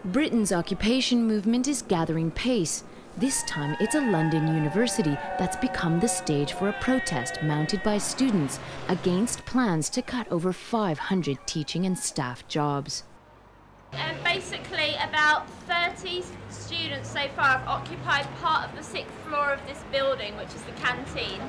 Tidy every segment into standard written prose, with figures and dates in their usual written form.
Britain's occupation movement is gathering pace. This time it's a London university that's become the stage for a protest mounted by students against plans to cut over 500 teaching and staff jobs. Basically about 30 students so far have occupied part of the 6th floor of this building, which is the canteen.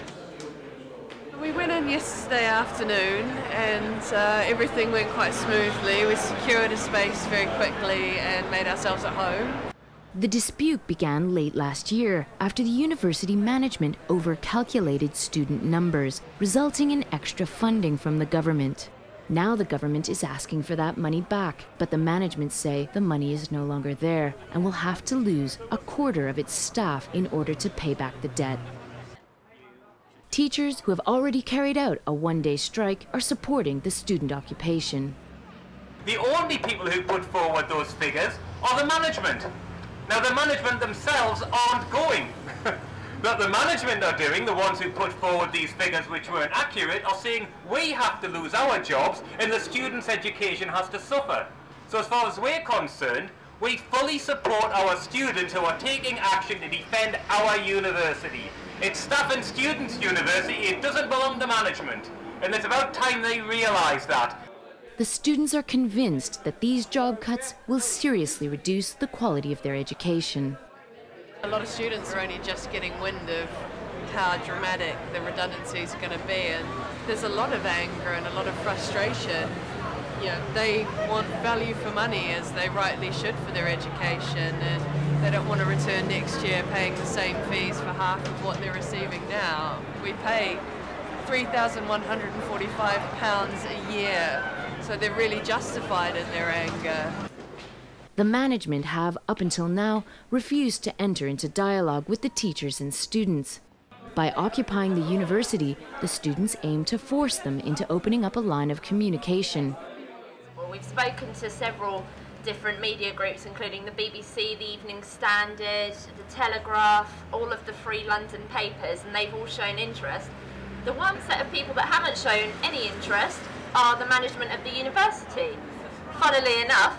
We went in yesterday afternoon and everything went quite smoothly. We secured a space very quickly and made ourselves at home. The dispute began late last year after the university management overcalculated student numbers, resulting in extra funding from the government. Now the government is asking for that money back, but the management say the money is no longer there and will have to lose a quarter of its staff in order to pay back the debt. Teachers who have already carried out a one-day strike are supporting the student occupation. The only people who put forward those figures are the management. Now the management themselves aren't going. What the management are doing, the ones who put forward these figures which weren't accurate, are saying we have to lose our jobs and the students' education has to suffer. So as far as we're concerned, we fully support our students who are taking action to defend our university. It's staff and students' university, it doesn't belong to management. And it's about time they realise that. The students are convinced that these job cuts will seriously reduce the quality of their education. A lot of students are only just getting wind of how dramatic the redundancy is going to be, and there's a lot of anger and a lot of frustration. They want value for money, as they rightly should, for their education, and they don't want to return next year paying the same fees for half of what they're receiving now. We pay £3,145 a year, so they're really justified in their anger. The management have, up until now, refused to enter into dialogue with the teachers and students. By occupying the university, the students aim to force them into opening up a line of communication. Well, we've spoken to several different media groups, including the BBC, the Evening Standard, the Telegraph, all of the free London papers, and they've all shown interest. The one set of people that haven't shown any interest are the management of the university. Funnily enough,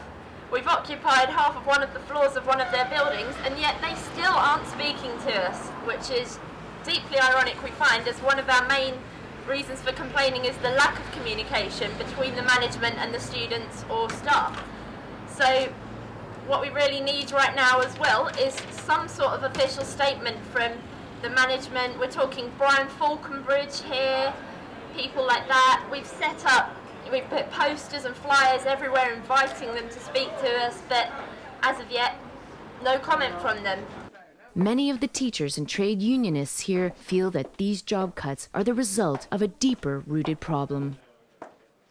we've occupied half of one of the floors of one of their buildings, and yet they still aren't speaking to us, which is deeply ironic, we find, as one of our main reasons for complaining is the lack of communication between the management and the students or staff. So what we really need right now as well is some sort of official statement from the management. We're talking Brian Falconbridge here, people like that. We've put posters and flyers everywhere inviting them to speak to us, but as of yet, no comment from them. Many of the teachers and trade unionists here feel that these job cuts are the result of a deeper-rooted problem.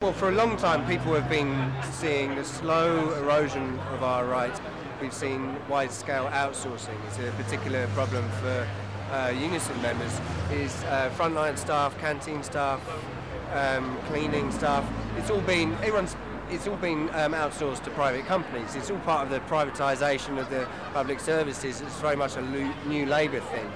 Well, for a long time people have been seeing the slow erosion of our rights. We've seen wide-scale outsourcing. It's a particular problem for unison members, is frontline staff, canteen staff, cleaning staff. It's all been outsourced to private companies. It's all part of the privatisation of the public services. It's very much a new Labour thing.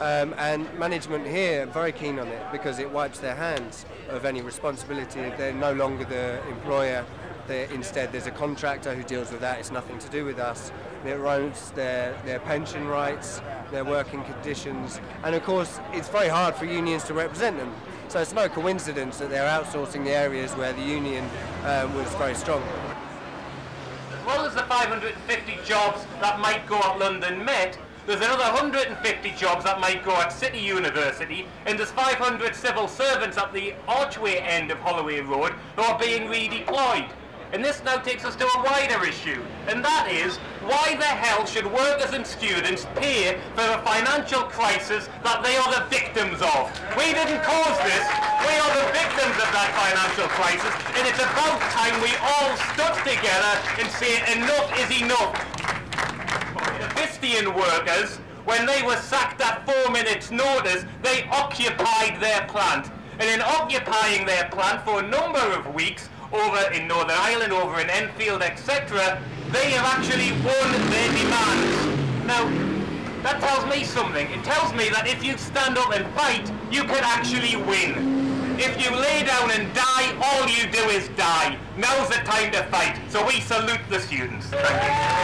And management here are very keen on it because it wipes their hands of any responsibility. They're no longer the employer. Instead, there's a contractor who deals with that. It's nothing to do with us. It erodes their pension rights, their working conditions, and of course, it's very hard for unions to represent them. So it's no coincidence that they're outsourcing the areas where the union was very strong. As well as the 550 jobs that might go at London Met, there's another 150 jobs that might go at City University, and there's 500 civil servants at the Archway end of Holloway Road who are being redeployed. And this now takes us to a wider issue, and that is, why the hell should workers and students pay for a financial crisis that they are the victims of? We didn't cause this, we are the victims of that financial crisis, and it's about time we all stood together and say enough is enough. The Vistian workers, when they were sacked at 4 minutes' notice, they occupied their plant. And in occupying their plant for a number of weeks, over in Northern Ireland, over in Enfield, etc., they have actually won their demands. Now, That tells me something. It tells me that if you stand up and fight, you can actually win. If you lay down and die, all you do is die. Now's the time to fight. So we salute the students. Thank you.